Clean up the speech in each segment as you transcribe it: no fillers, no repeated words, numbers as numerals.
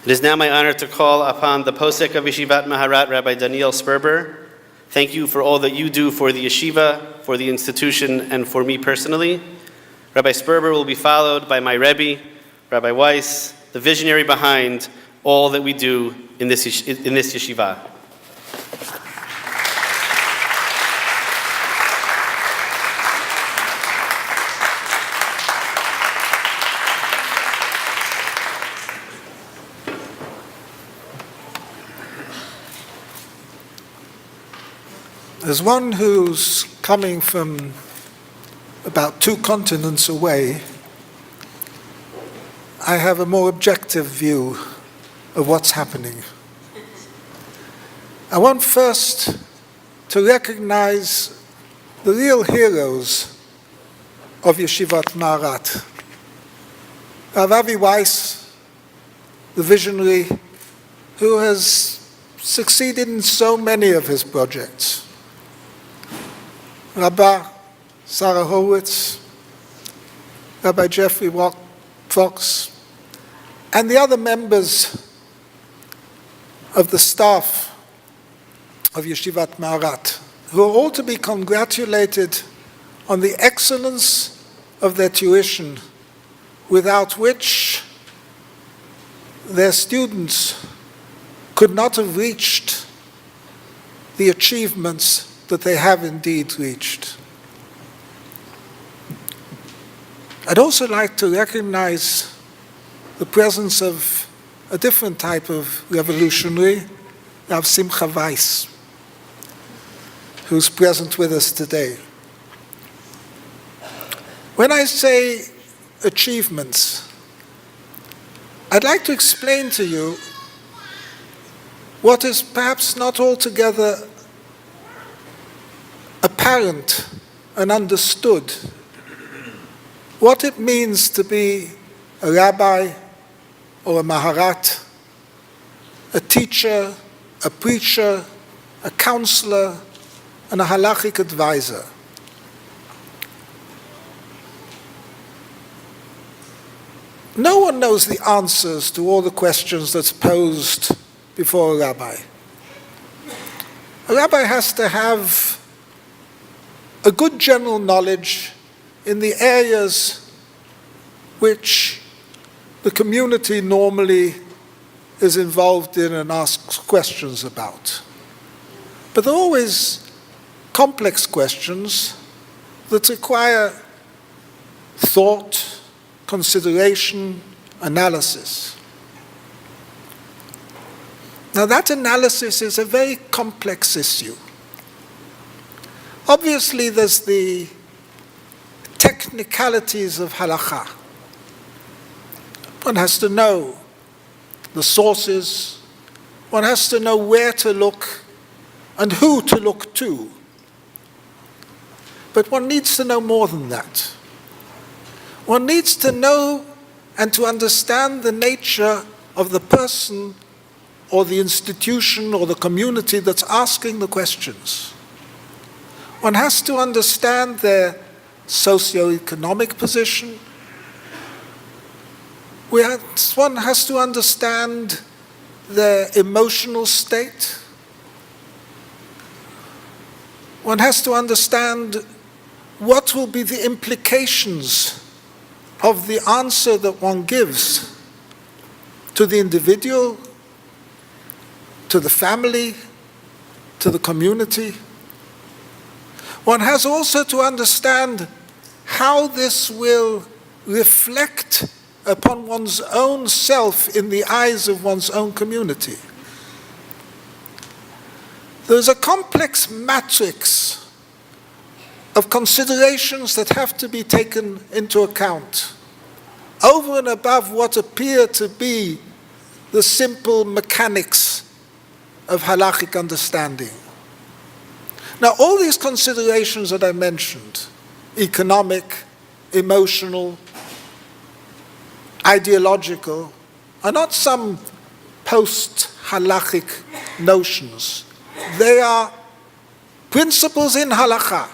It is now my honor to call upon the Posek of Yeshivat Maharat, Rabbi Daniel Sperber. Thank you for all that you do for the yeshiva, for the institution, and for me personally. Rabbi Sperber will be followed by my Rabbi, Rabbi Weiss, the visionary behind all that we do in this yeshiva. As one who's coming from about 2 continents away, I have a more objective view of what's happening. I want first to recognize the real heroes of Yeshivat Maharat. Rabbi Weiss, the visionary who has succeeded in so many of his projects. Rabbi Sarah Horowitz, Rabbi Jeffrey Fox, and the other members of the staff of Yeshivat Maharat, who are all to be congratulated on the excellence of their tuition, without which their students could not have reached the achievements that they have indeed reached. I'd also like to recognize the presence of a different type of revolutionary, Rav Simcha Weiss, who's present with us today. When I say achievements, I'd like to explain to you what is perhaps not altogether apparent and understood, what it means to be a rabbi or a maharat, a teacher, a preacher, a counselor, and a halachic advisor. No one knows the answers to all the questions that's posed before a rabbi. A rabbi has to have a good general knowledge in the areas which the community normally is involved in and asks questions about. But there are always complex questions that require thought, consideration, analysis. Now that analysis is a very complex issue. Obviously, there's the technicalities of halakha. One has to know the sources, one has to know where to look and who to look to. But one needs to know more than that. One needs to know and to understand the nature of the person or the institution or the community that's asking the questions. One has to understand their socioeconomic position. One has to understand their emotional state. One has to understand what will be the implications of the answer that one gives to the individual, to the family, to the community. One has also to understand how this will reflect upon one's own self in the eyes of one's own community. There's a complex matrix of considerations that have to be taken into account, over and above what appear to be the simple mechanics of halachic understanding. Now, all these considerations that I mentioned, economic, emotional, ideological, are not some post-halachic notions. They are principles in halakha.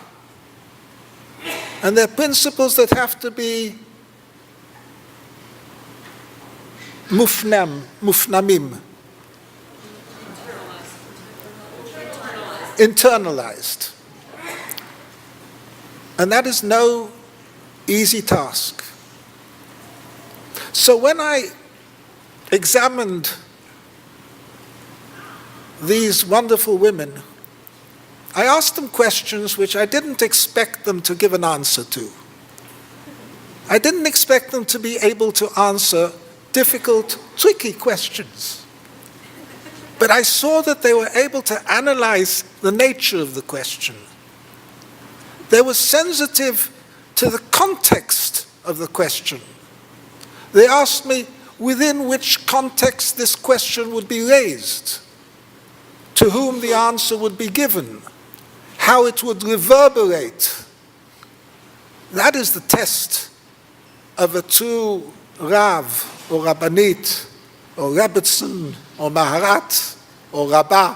And they're principles that have to be mufnamim, internalized. And that is no easy task. So when I examined these wonderful women, I asked them questions which I didn't expect them to give an answer to. I didn't expect them to be able to answer difficult, tricky questions. But I saw that they were able to analyze the nature of the question. They were sensitive to the context of the question. They asked me within which context this question would be raised, to whom the answer would be given, how it would reverberate. That is the test of a true Rav or Rabbanit or Rebbetzin or Maharat or Rabbi.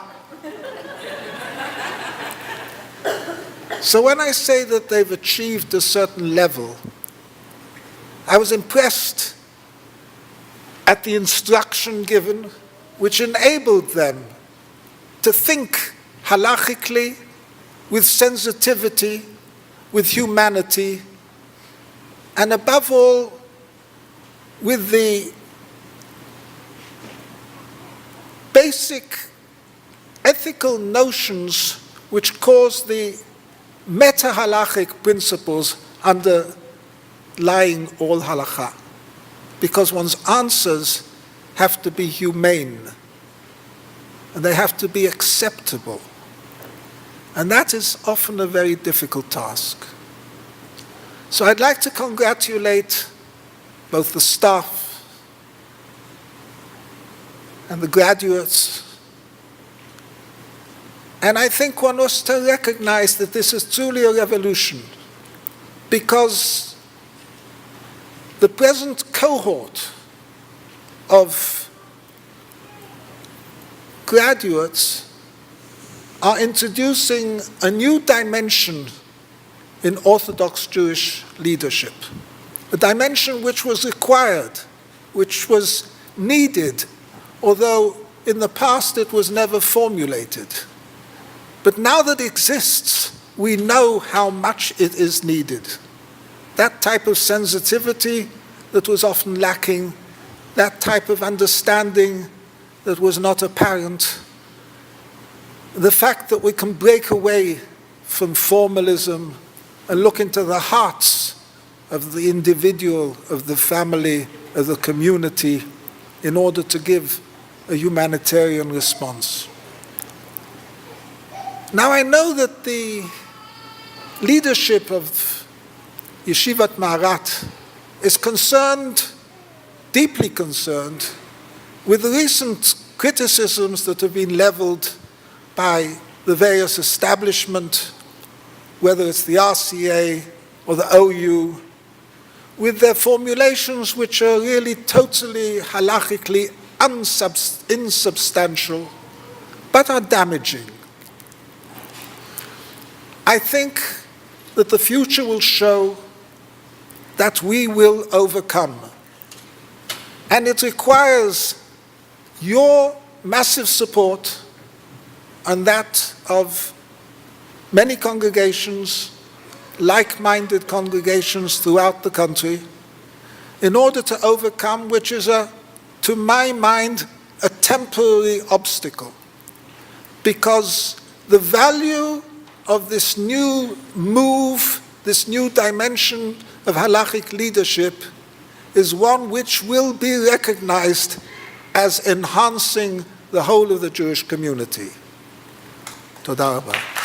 So when I say that they've achieved a certain level, I was impressed at the instruction given, which enabled them to think halachically, with sensitivity, with humanity, and above all, with the basic ethical notions which cause the meta-halachic principles underlying all halakha. Because one's answers have to be humane, and they have to be acceptable. And that is often a very difficult task. So I'd like to congratulate both the staff and the graduates. And I think one was to recognize that this is truly a revolution, because the present cohort of graduates are introducing a new dimension in Orthodox Jewish leadership, a dimension which was required, which was needed, although in the past it was never formulated. But now that it exists, we know how much it is needed. That type of sensitivity that was often lacking, that type of understanding that was not apparent, the fact that we can break away from formalism and look into the hearts of the individual, of the family, of the community, in order to give a humanitarian response. Now I know that the leadership of Yeshivat Maharat is concerned, deeply concerned, with the recent criticisms that have been leveled by the various establishment, whether it's the RCA or the OU, with their formulations which are really totally halachically insubstantial, but are damaging. I think that the future will show that we will overcome. And it requires your massive support and that of many congregations, like-minded congregations throughout the country, in order to overcome, which is, to my mind, a temporary obstacle. Because the value of this new move, this new dimension of halachic leadership, is one which will be recognized as enhancing the whole of the Jewish community. Toda Rabbi.